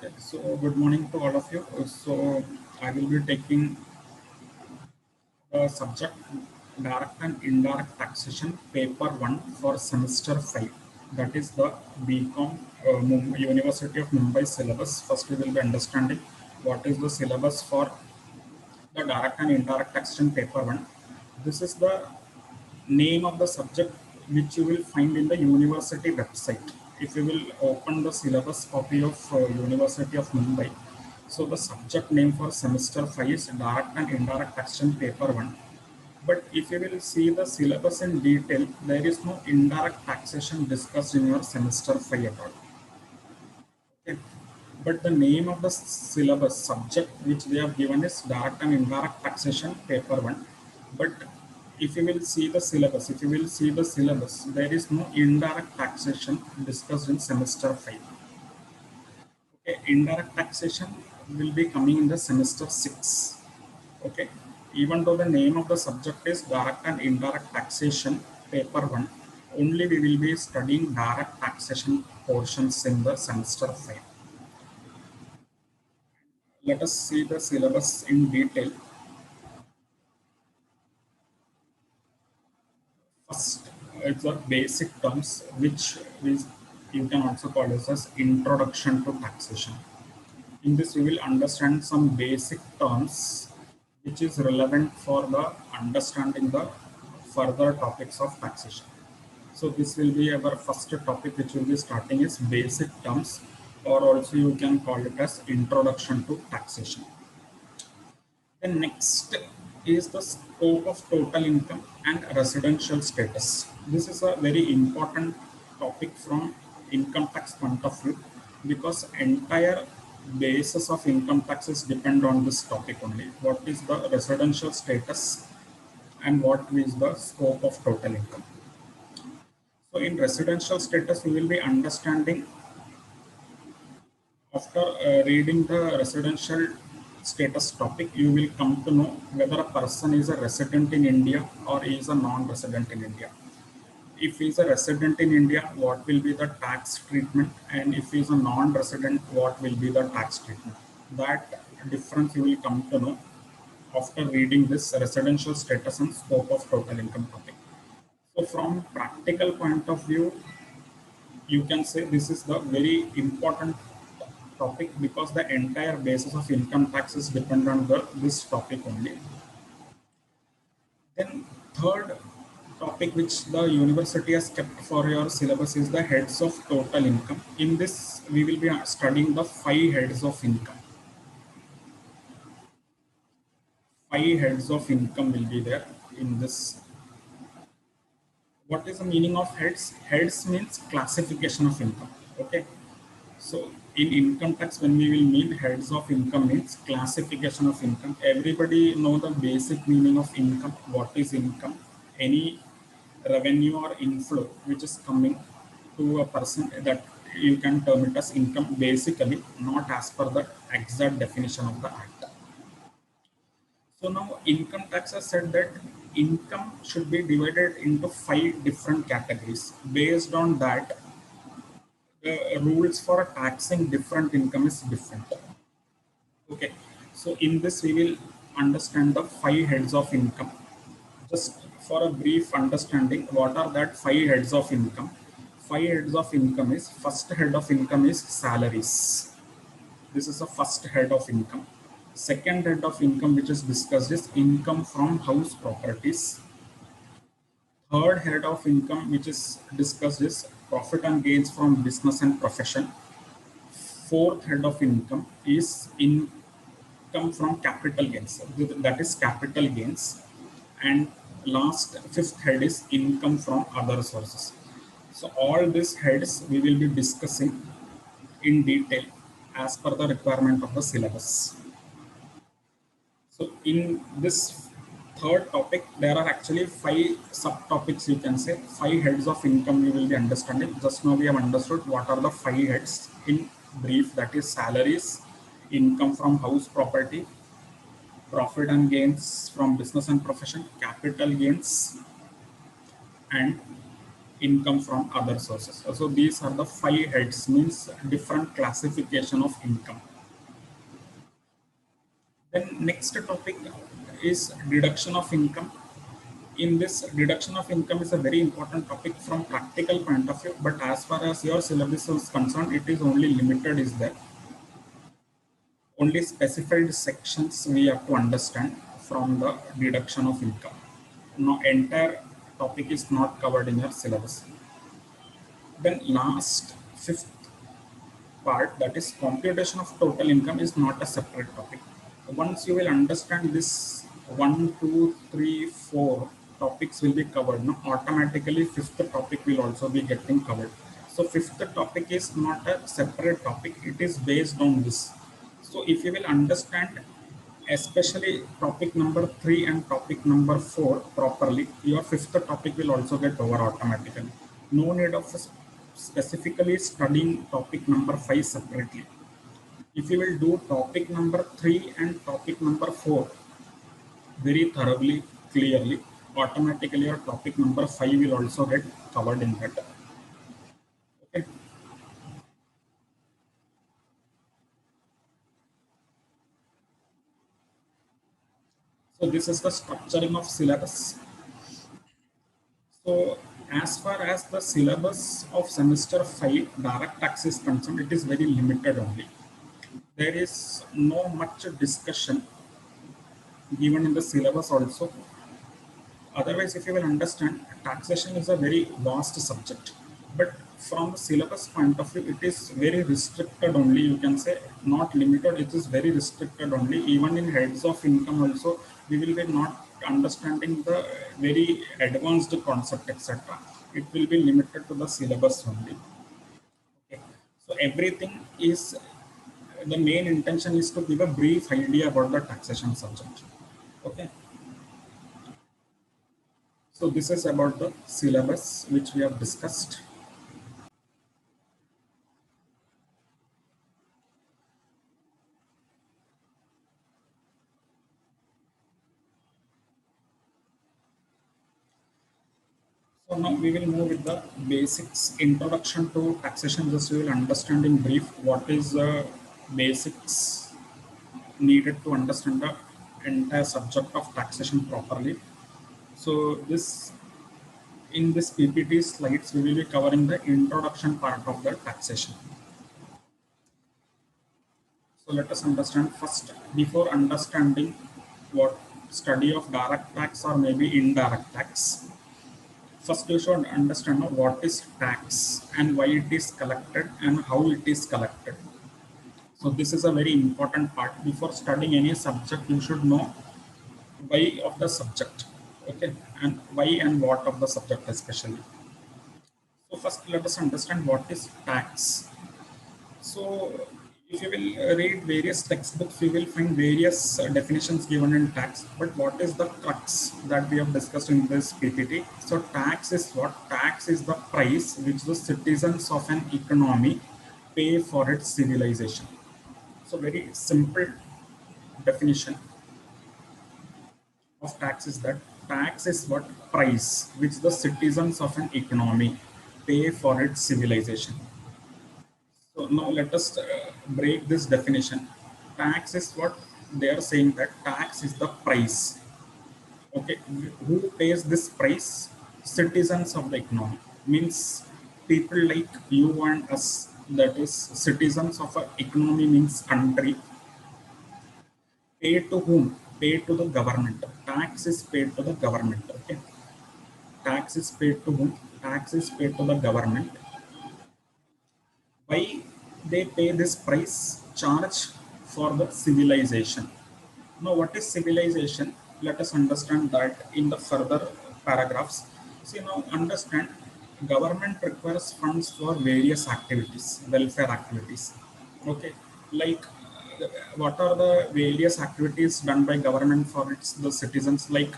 Okay, so good morning to all of you. So I will be taking the subject direct and indirect taxation paper 1 for semester 5. That is the BCom University of Mumbai syllabus. First we will be understanding what is the syllabus for the direct and indirect taxation paper 1. This is the name of the subject which you will find in the university website. If you will open the syllabus copy of University of Mumbai, so the subject name for semester 5 is direct and indirect taxation paper 1. But if you will see the syllabus in detail, there is no indirect taxation discussed in your semester 5 at all. Okay. But the name of the syllabus subject which they have given is direct and indirect taxation paper 1. But if you will see the syllabus, there is no indirect taxation discussed in semester 5. Okay, indirect taxation will be coming in the semester 6. Okay, even though the name of the subject is direct and indirect taxation paper 1, only we will be studying direct taxation portions in the semester 5. Let us see the syllabus in detail. First, it's the basic terms, which is you can also call this as introduction to taxation. In this, we will understand some basic terms which is relevant for the understanding the further topics of taxation. So this will be our first topic, which will be starting is basic terms, or also you can call it as introduction to taxation. The next is the scope of total income and residential status. This is a very important topic from income tax point of view, because entire basis of income taxes depend on this topic only. What is the residential status and what is the scope of total income? So in residential status, we will be understanding after reading the residential status topic, you will come to know whether a person is a resident in India or is a non-resident in India. If he is a resident in India, what will be the tax treatment, and if he is a non-resident, what will be the tax treatment? That difference you will come to know after reading this residential status and scope of total income topic. So from practical point of view, you can say this is the very important topic, because the entire basis of income taxes depend on this topic only. Then third topic which the university has kept for your syllabus is the heads of total income. In this, we will be studying the 5 heads of income. 5 heads of income will be there in this. What is the meaning of heads? Heads means classification of income. Okay. So in income tax, when we will mean heads of income means classification of income. Everybody know the basic meaning of income. What is income? Any revenue or inflow which is coming to a person, that you can term it as income, basically, not as per the exact definition of the act. So now income tax has said that income should be divided into 5 different categories. Based on that, the rules for taxing different income is different. Okay, so in this we will understand the 5 heads of income. Just for a brief understanding, what are that 5 heads of income? 5 heads of income is, first head of income is salaries. This is the first head of income. Second head of income which is discussed is income from house properties. Third head of income which is discussed is profit and gains from business and profession. Fourth head of income is income from capital gains, that is capital gains. And last, fifth head is income from other sources. So all these heads we will be discussing in detail as per the requirement of the syllabus. So in this third topic, there are actually 5 subtopics, you can say. 5 heads of income we will be understanding. Just now we have understood what are the 5 heads in brief, that is salaries, income from house property, profit and gains from business and profession, capital gains, and income from other sources. So these are the 5 heads, means different classification of income. Then next topic is deduction of income. In this, deduction of income is a very important topic from practical point of view, but as far as your syllabus is concerned, it is only limited is there. Only specified sections we have to understand from the deduction of income. No, entire topic is not covered in your syllabus. Then last, fifth part, that is computation of total income, is not a separate topic. Once you will understand this 1, 2, 3, 4 topics will be covered. Now automatically fifth topic will also be getting covered. So fifth topic is not a separate topic, it is based on this. So if you will understand especially topic number 3 and topic number 4 properly, your fifth topic will also get over automatically. No need of specifically studying topic number 5 separately. If you will do topic number 3 and topic number 4 very thoroughly, clearly, automatically your topic number 5 will also get covered in that. Okay. So this is the structuring of syllabus. So as far as the syllabus of semester 5 direct tax is concerned, it is very limited only. There is no much discussion given in the syllabus also. Otherwise, if you will understand, taxation is a very vast subject, but from the syllabus point of view, it is very restricted only. You can say not limited, it is very restricted only. Even in heads of income also, we will be not understanding the very advanced concept, etc. It will be limited to the syllabus only. Okay. So everything is, the main intention is to give a brief idea about the taxation subject. Okay. So this is about the syllabus which we have discussed. So now we will move with the basics. Introduction to taxation. Just we will understand in brief what is the basics needed to understand the entire subject of taxation properly. So this, in this PPT slides, we will be covering the introduction part of the taxation. So let us understand first, before understanding what study of direct tax or maybe indirect tax. First, you should understand what is tax and why it is collected and how it is collected. So this is a very important part. Before studying any subject, you should know why of the subject, okay, and why and what of the subject especially. So first, let us understand what is tax. So if you will read various textbooks, you will find various definitions given in tax. But what is the crux that we have discussed in this PPT? So tax is what? Tax is the price which the citizens of an economy pay for its civilization. So very simple definition of tax is that tax is what? Price which the citizens of an economy pay for its civilization. So now let us break this definition. Tax is what they are saying, that tax is the price. Okay, who pays this price? Citizens of the economy, means people like you and us. That is citizens of an economy, means country. Pay to whom? Pay to the government. Tax is paid to the government. Okay, tax is paid to whom? Tax is paid to the government. Why they pay this price? Charge for the civilization. Now, what is civilization? Let us understand that in the further paragraphs. See, now understand, government requires funds for various activities, welfare activities. Okay, like what are the various activities done by government for its the citizens? Like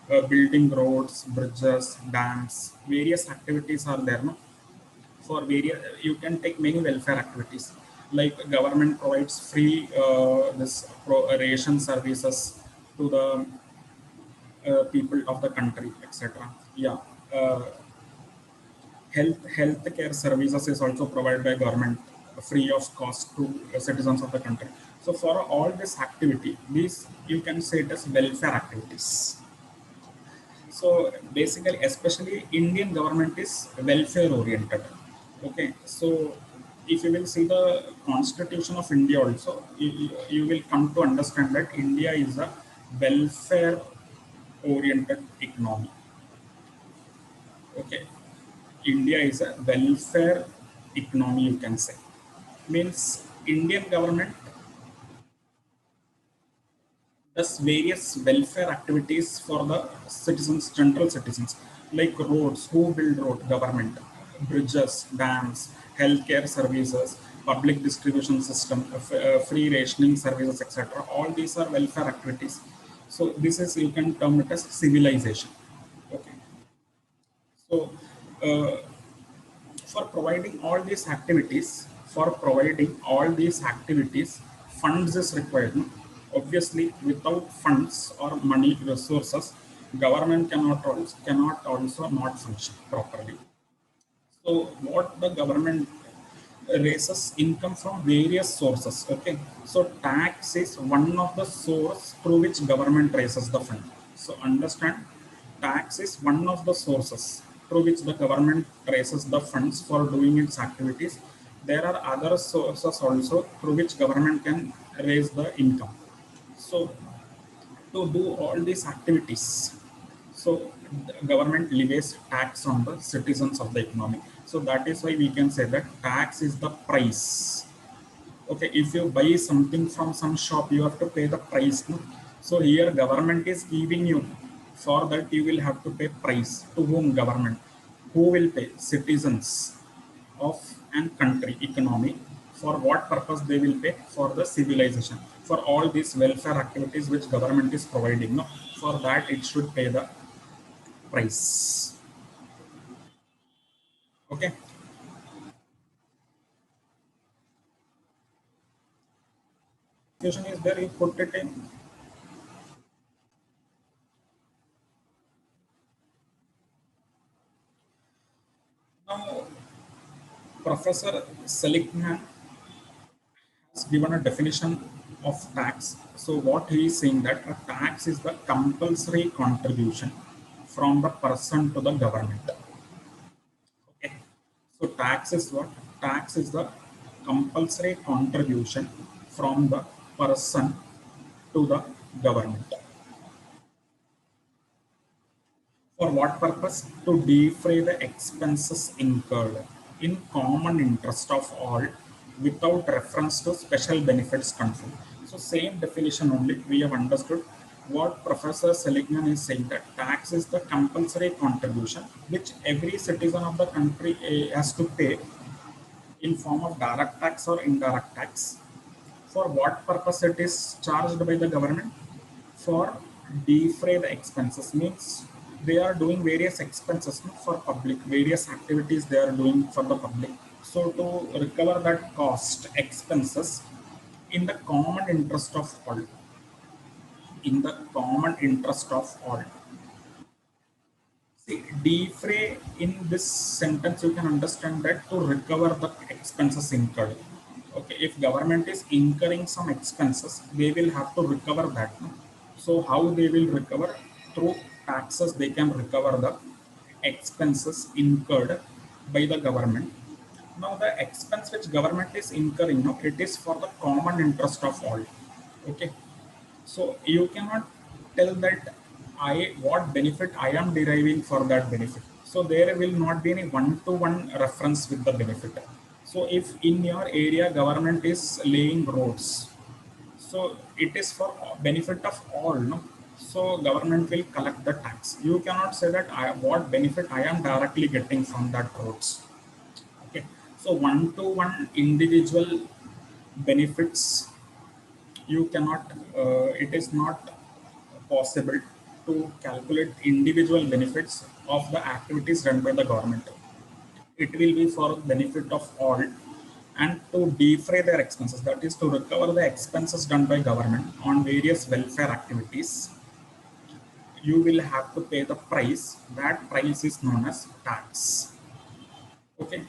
building roads, bridges, dams. Various activities are there. No, for various, you can take many welfare activities, like government provides free ration services to the people of the country, etc. Yeah, uh, Healthcare services is also provided by government free of cost to citizens of the country. So for all this activity, these you can say it as welfare activities. So basically, especially Indian government is welfare oriented. Okay, so if you will see the Constitution of India also, you will come to understand that India is a welfare oriented economy. Okay, India is a welfare economy, you can say. Means Indian government does various welfare activities for the citizens, general citizens, like roads, who build road, government, bridges, dams, healthcare services, public distribution system, free rationing services, etc. All these are welfare activities. So this is, you can term it as civilization. Okay. So uh, for providing all these activities, funds is required. No? Obviously, without funds or money resources, government cannot also not function properly. So what the government raises income from various sources. Okay, so tax is one of the source through which government raises the fund. So understand, tax is one of the sources through which the government raises the funds for doing its activities. There are other sources also through which government can raise the income. So to do all these activities, so the government levies tax on the citizens of the economy. So that is why we can say that tax is the price. Okay, if you buy something from some shop, you have to pay the price. No? So here government is giving you, for that you will have to pay price. To whom? Government. Who will pay? Citizens of an country economy. For what purpose they will pay? For the civilization, for all these welfare activities which government is providing. No, for that it should pay the price. Okay. Question is there, you put it in. Now Professor Seligman has given a definition of tax. So what he is saying, that a tax is the compulsory contribution from the person to the government. Okay. So tax is what? Tax is the compulsory contribution from the person to the government. For what purpose? To defray the expenses incurred in common interest of all without reference to special benefits conferred. So same definition only we have understood. What Professor Seligman is saying, that tax is the compulsory contribution which every citizen of the country has to pay in form of direct tax or indirect tax. For what purpose it is charged by the government? For defray the expenses, means they are doing various expenses for public, various activities they are doing for the public. So to recover that cost, expenses, in the common interest of all, in the common interest of all. See, defray in this sentence, you can understand that to recover the expenses incurred. Okay, if government is incurring some expenses, they will have to recover that. No? So how they will recover? Through taxes, they can recover the expenses incurred by the government. Now the expense which government is incurring, no, it is for the common interest of all. Okay, so you cannot tell that what benefit I am deriving for that benefit. So there will not be any one-to-one reference with the benefit. So if in your area government is laying roads, so it is for benefit of all, no? So government will collect the tax. You cannot say that what benefit I am directly getting from that roads. Okay. So one-to-one individual benefits, you cannot, it is not possible to calculate individual benefits of the activities done by the government. It will be for benefit of all, and to defray their expenses, that is to recover the expenses done by government on various welfare activities, you will have to pay the price. That price is known as tax. Okay.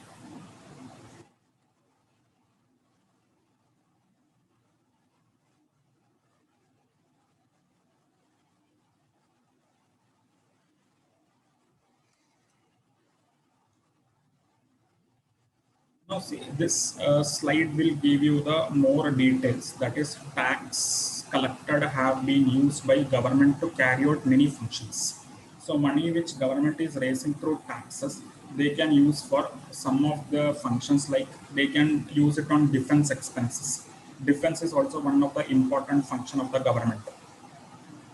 Now see, this slide will give you the more details. That is, tax collected have been used by government to carry out many functions. So money which government is raising through taxes, they can use for some of the functions, like they can use it on defense expenses. Defense is also one of the important function of the government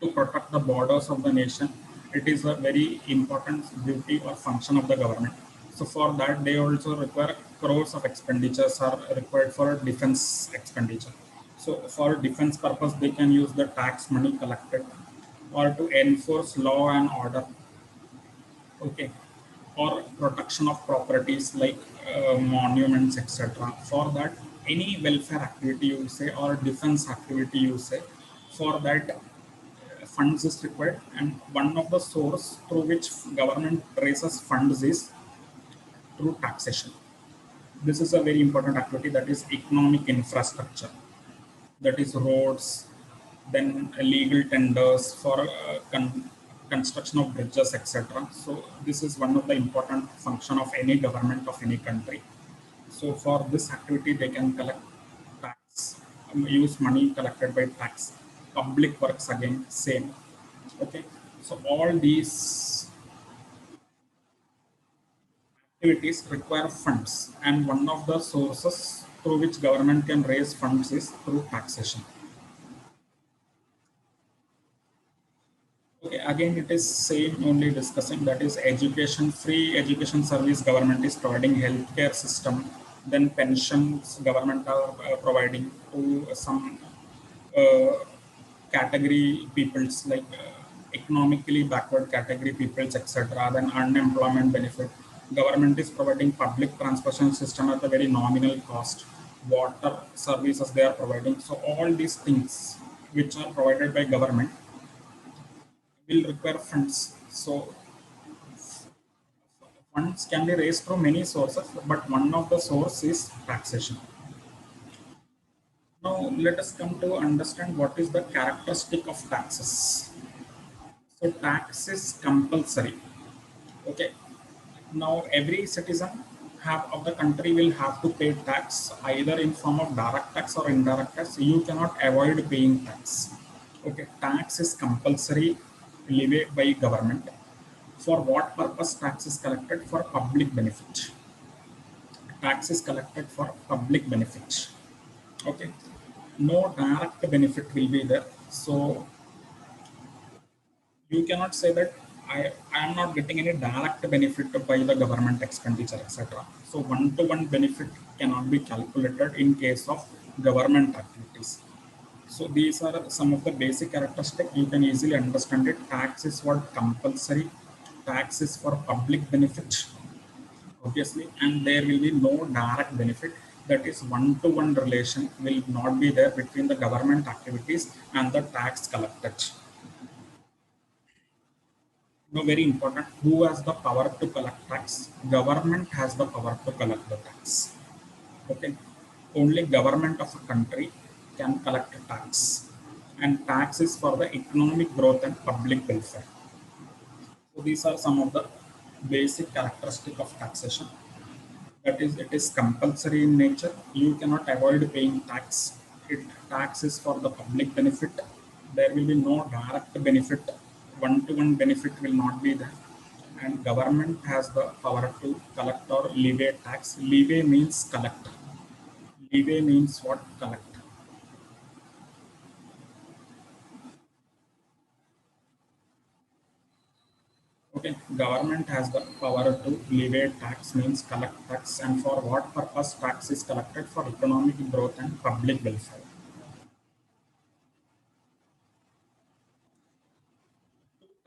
to protect the borders of the nation. It is a very important duty or function of the government. So for that, they also require crores of expenditures are required for defense expenditure. So for defense purpose, they can use the tax money collected, or to enforce law and order. Okay, or protection of properties like monuments, etc. For that, any welfare activity you say or defense activity you say, for that funds is required, and one of the source through which government raises funds is through taxation. This is a very important activity, that is economic infrastructure, that is roads, then legal tenders for construction of bridges, etc. So this is one of the important function of any government of any country. So for this activity, they can collect tax, use money collected by tax. Public works again, same. Okay, so all these activities require funds, and one of the sources through which government can raise funds is through taxation. Okay, again it is same only discussing, that is education, free education service government is providing, healthcare system, then pensions government are providing to some uh, category peoples, like economically backward category peoples, etc. Then unemployment benefit. Government is providing public transportation system at a very nominal cost. Water services they are providing. So all these things which are provided by government will require funds. So funds can be raised from many sources, but one of the source is taxation. Now let us come to understand what is the characteristic of taxes. So tax is compulsory. Okay. Now every citizen have of the country will have to pay tax either in form of direct tax or indirect tax. You cannot avoid paying tax. Okay. Tax is compulsory levied by government. For what purpose tax is collected? For public benefit. Tax is collected for public benefit. Okay. No direct benefit will be there. So you cannot say that I am not getting any direct benefit by the government expenditure, etc. So one-to-one benefit cannot be calculated in case of government activities. So these are some of the basic characteristics. You can easily understand it. Tax is what compulsory. Tax is for public benefit, obviously, and there will be no direct benefit. That is one-to-one relation will not be there between the government activities and the tax collected. No, very important. Who has the power to collect tax? Government has the power to collect the tax. Okay. Only government of a country can collect tax. And tax is for the economic growth and public welfare. So these are some of the basic characteristic of taxation. That is, it is compulsory in nature. You cannot avoid paying tax. Tax is for the public benefit. There will be no direct benefit. One-to-one benefit will not be there. And government has the power to collect or levy tax. Levy means collect. Levy means what? Collect. Okay, government has the power to levy tax, means collect tax, and for what purpose tax is collected? For economic growth and public welfare.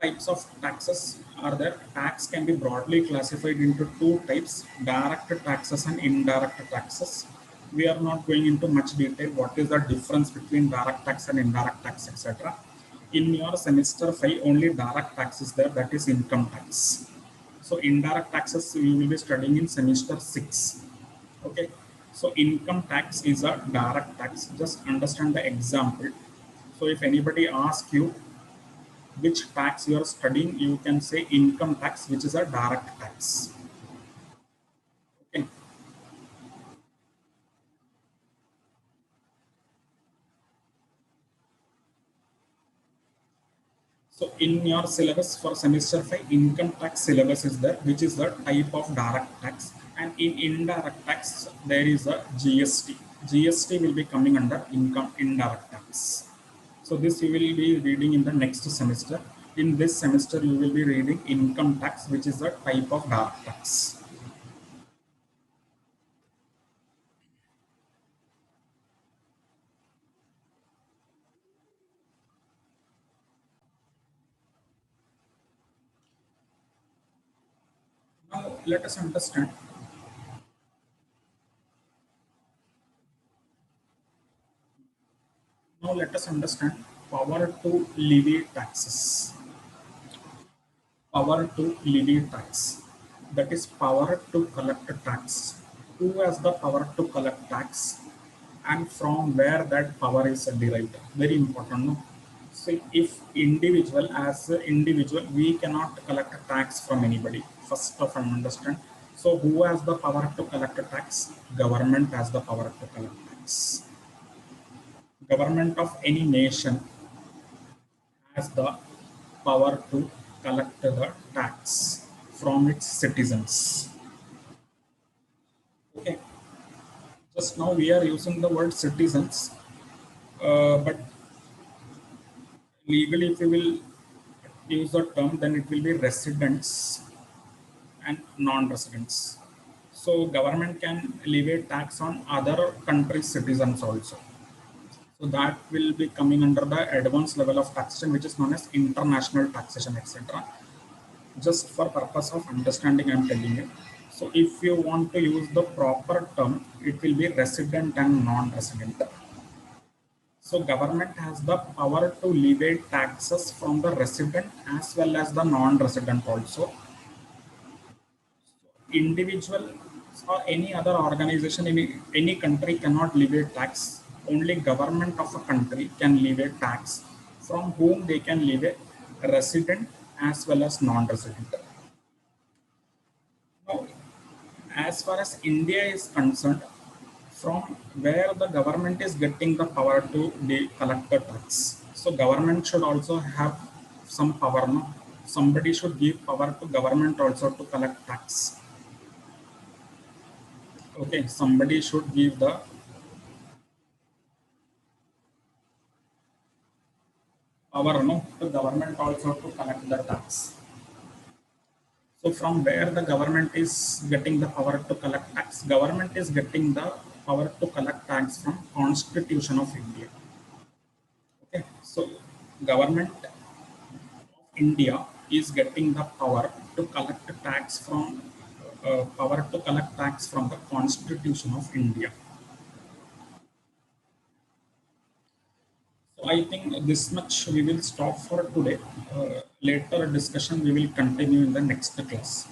Types of taxes are there. Tax can be broadly classified into two types: direct taxes and indirect taxes. We are not going into much detail what is the difference between direct tax and indirect tax, etc. In your semester 5, only direct tax is there, that is income tax. So indirect taxes we will be studying in semester 6. Okay. So income tax is a direct tax. Just understand the example. So if anybody asks you which tax you are studying, you can say income tax, which is a direct tax. Okay. So in your syllabus for semester 5, income tax syllabus is there, which is the type of direct tax. And in indirect tax, there is a GST. GST will be coming under income indirect tax. So this you will be reading in the next semester. In this semester, you will be reading income tax, which is a type of direct tax. Now let us understand. Now let us understand power to levy taxes. Power to levy tax. That is power to collect a tax. Who has the power to collect tax and from where that power is derived? Very important. No? See, if individual as an individual, we cannot collect a tax from anybody. First of all, understand. So who has the power to collect a tax? Government has the power to collect tax. Government of any nation has the power to collect the tax from its citizens. Okay, just now we are using the word citizens, but legally, if we will use the term, then it will be residents and non-residents. So government can levy tax on other countries' citizens also. So that will be coming under the advanced level of taxation, which is known as international taxation, etc. Just for purpose of understanding, I'm telling you. So if you want to use the proper term, it will be resident and non-resident. So government has the power to levy taxes from the resident as well as the non-resident also. Individual or any other organization in any country cannot levy tax. Only government of a country can levy tax from whom they can levy resident as well as non-resident. Now, as far as India is concerned, from where the government is getting the power to collect the tax. So government should also have some power. No? Somebody should give power to government also to collect tax. Okay, somebody should give the power, no, to government also to collect the tax. So from where the government is getting the power to collect tax? Government is getting the power to collect tax from Constitution of India. Okay, so government of India is getting the power to collect tax from the Constitution of India. So I think this much we will stop for today. Later discussion we will continue in the next class.